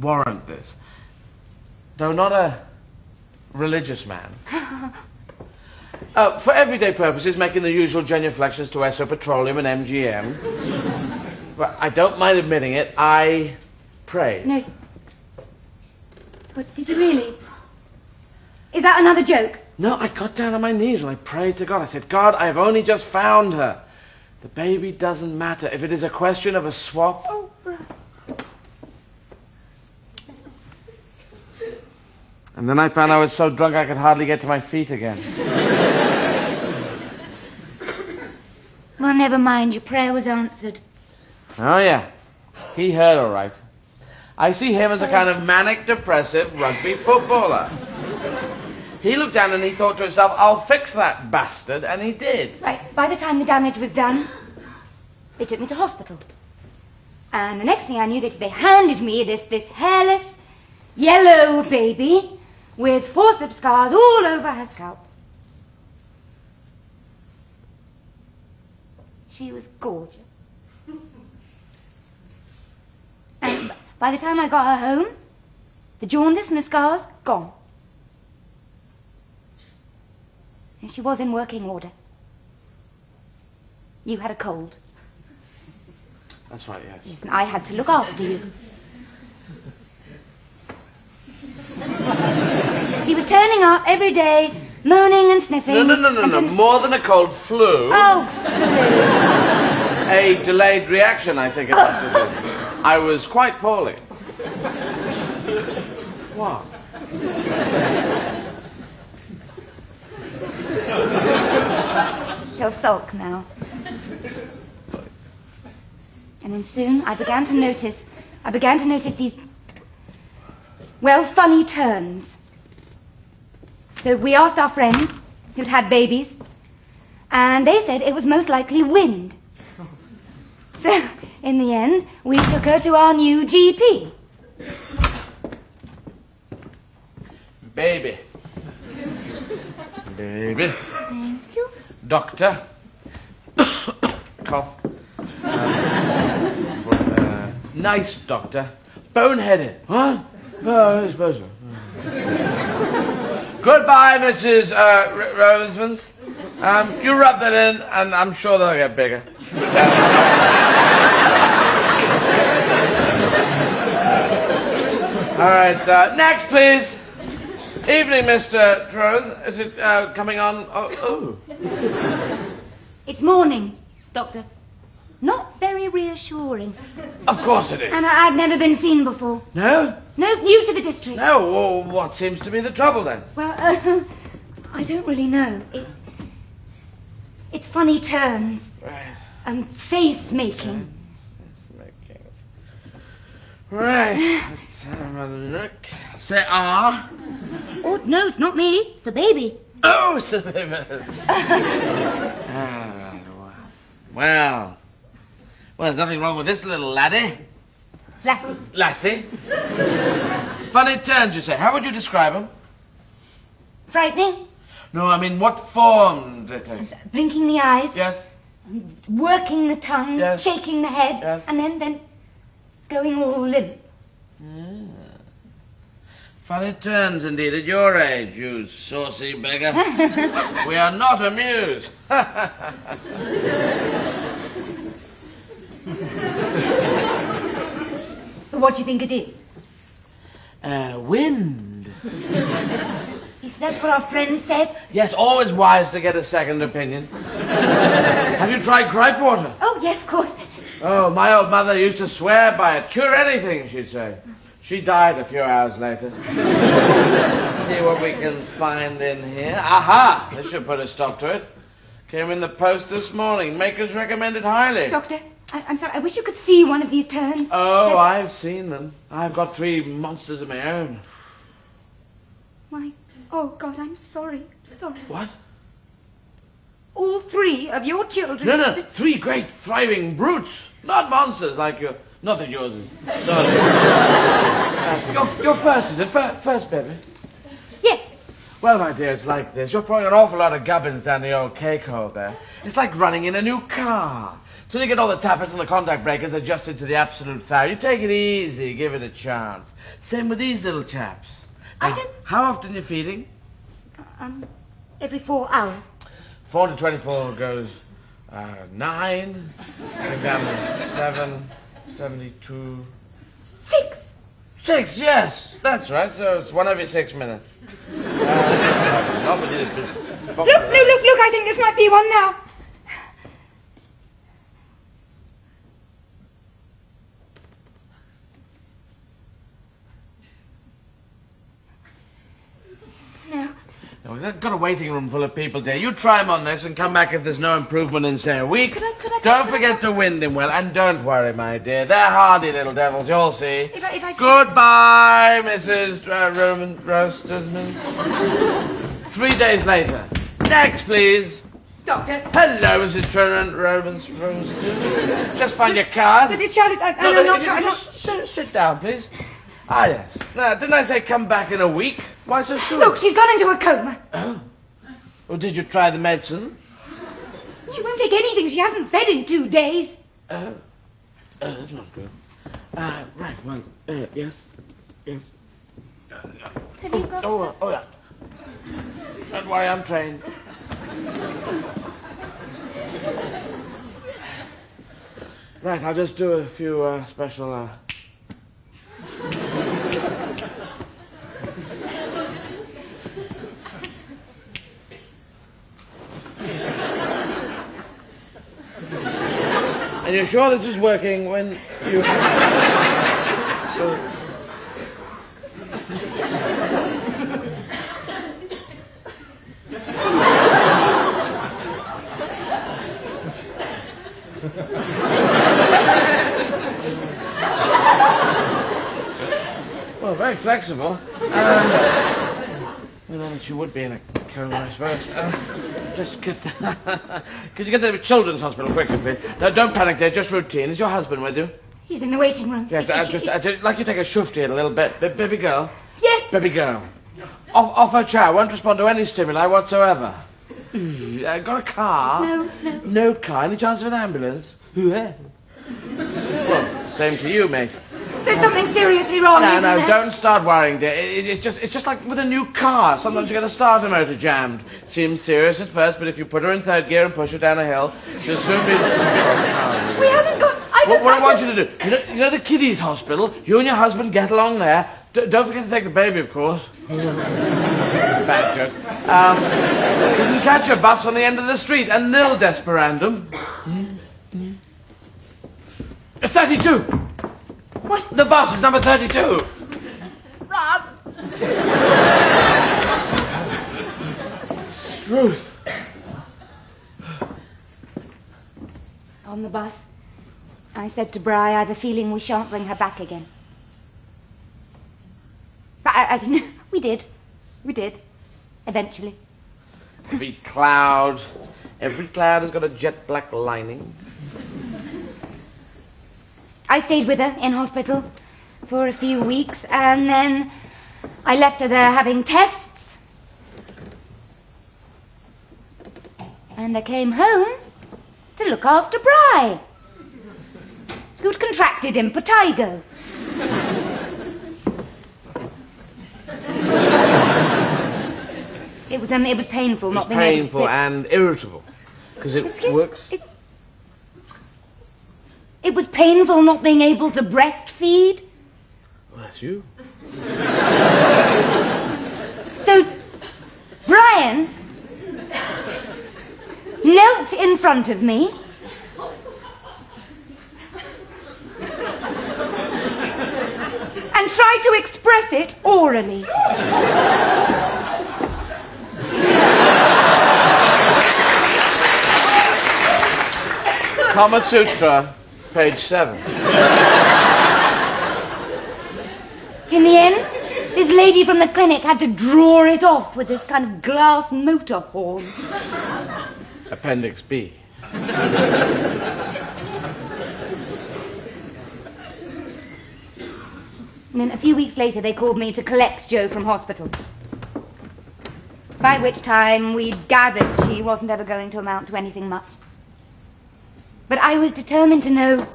warrant this. Though not a religious man. For everyday purposes, making the usual genuflections to Esso Petroleum and MGM. But I don't mind admitting it, I pray. No. But did you really? Is that another joke? No, I got down on my knees and I prayed to God. I said, God, I have only just found her. The baby doesn't matter. If it is a question of a swap... Oh, And then I found I was so drunk I could hardly get to my feet again. Well, never mind. Your prayer was answered. Oh, yeah. He heard all right. I see him as a kind of manic-depressive rugby footballer. He looked down and he thought to himself, I'll fix that bastard, and he did. Right. By the time the damage was done, they took me to hospital. And the next thing I knew, they handed me this hairless, yellow baby with forceps scars all over her scalp. She was gorgeous. And by the time I got her home, the jaundice and the scars, gone. And she was in working order. You had a cold. That's right, yes. Yes, and I had to look after you. He was turning up every day, moaning and sniffing. No. More than a cold, flu. Oh, flu. A delayed reaction, I think it must have been. I was quite poorly. What? He'll sulk now. And then soon I began to notice these, well, funny turns. So we asked our friends who'd had babies, and they said it was most likely wind. So, in the end, we took her to our new GP. Baby. Thank you. Doctor. Cough. Nice doctor. Boneheaded. What? Oh, I suppose so. Goodbye, Mrs. Rosemans. You rub that in, and I'm sure they'll get bigger. All right, next, please. Evening, Mr. Troth. Is it coming on? Oh. It's morning, Doctor. Not very reassuring. Of course it is. And I've never been seen before. No? No, new to the district. No? Well, what seems to be the trouble, then? Well, I don't really know. It's funny turns. Right. And face-making. Right. Let's have a look. Say ah. Oh, no, it's not me. It's the baby. Oh, it's the baby. Well, there's nothing wrong with this little laddie. Lassie. Funny turns, you say. How would you describe them? Frightening. No, I mean, what form do they take? Blinking the eyes. Yes. Working the tongue. Yes. Shaking the head. Yes. And then going all limp. Funny turns, indeed, at your age, you saucy beggar. We are not amused. What do you think it is? Wind. Yes, that's what our friend said. Yes, always wise to get a second opinion. Have you tried gripe water? Oh, yes, of course. Oh, my old mother used to swear by it. Cure anything, she'd say. She died a few hours later. Let's see what we can find in here. Aha! This should put a stop to it. Came in the post this morning. Makers recommended highly. Doctor, I'm sorry. I wish you could see one of these turns. Oh, I've seen them. I've got 3 monsters of my own. Oh, God, I'm sorry. What? All 3 of your children... No. 3 great, thriving brutes. Not monsters like your... Not that yours is. Your first, is it? First, baby? Yes. Well, my dear, it's like this. You're pouring an awful lot of gubbins down the old cake hole there. It's like running in a new car. Till you get all the tappets and the contact breakers adjusted to the absolute thou. You take it easy, give it a chance. Same with these little chaps. Now, how often are you feeding? Every 4 hours. 4 to 24 goes 9, going down to 7, 72... 6! 6, yes, that's right. So it's 1 every 6 minutes. Look, I think this might be one now. No, we've got a waiting room full of people, dear. You try them on this and come back if there's no improvement in, say, a week. Don't forget to wind him well, and don't worry, my dear. They're hardy little devils, you'll see. Goodbye, Mrs. Roasted. 3 days later. Next, please. Doctor. Hello, Mrs. Trent Roasted. Just find your card. But this child, I'm not sure. Just sit down, please. Ah, yes. Now, didn't I say come back in a week? Why so soon? Look, she's gone into a coma. Oh. Well, did you try the medicine? She won't take anything. She hasn't fed in 2 days. Oh, that's not good. Right, well, yes. Have you got... Oh, yeah. Don't worry, I'm trained. Right, I'll just do a few special... And you're sure this is working when you... Well, very flexible. Well, then she would be in a coma, I suppose. Just get... Could you get to the children's hospital quickly, please? No, don't panic there, just routine. Is your husband with you? He's in the waiting room. Yes, I'd like you to take a shift here a little bit. Baby girl? Yes? Baby girl. Off her chair, won't respond to any stimuli whatsoever. Got a car? No. No car? Any chance of an ambulance? Well, same to you, mate. There's something seriously wrong, isn't there? No, don't start worrying, dear. It's just like with a new car. Sometimes you get a starter motor jammed. Seems serious at first, but if you put her in 3rd gear and push her down a hill, she'll soon be... We haven't got... What I want you to do, you know the kiddies' hospital? You and your husband get along there. Don't forget to take the baby, of course. It's a bad joke. You can catch a bus on the end of the street, a nil desperandum. It's 32. What? The bus is number 32. Rob! Struth. On the bus, I said to Bri, I've a feeling we shan't bring her back again. But as you know, we did. Eventually. Every cloud has got a jet black lining. I stayed with her in hospital for a few weeks, and then I left her there having tests. And I came home to look after Bri, who'd contracted impetigo. It was painful not being able to... Painful and irritable, because it works... It was painful not being able to breastfeed. Well, that's you. So, Brian knelt in front of me and tried to express it orally. Kama Sutra, page 7. In the end, this lady from the clinic had to draw it off with this kind of glass motor horn. Appendix B. And then a few weeks later, they called me to collect Jo from hospital. By which time we'd gathered she wasn't ever going to amount to anything much. But I was determined to know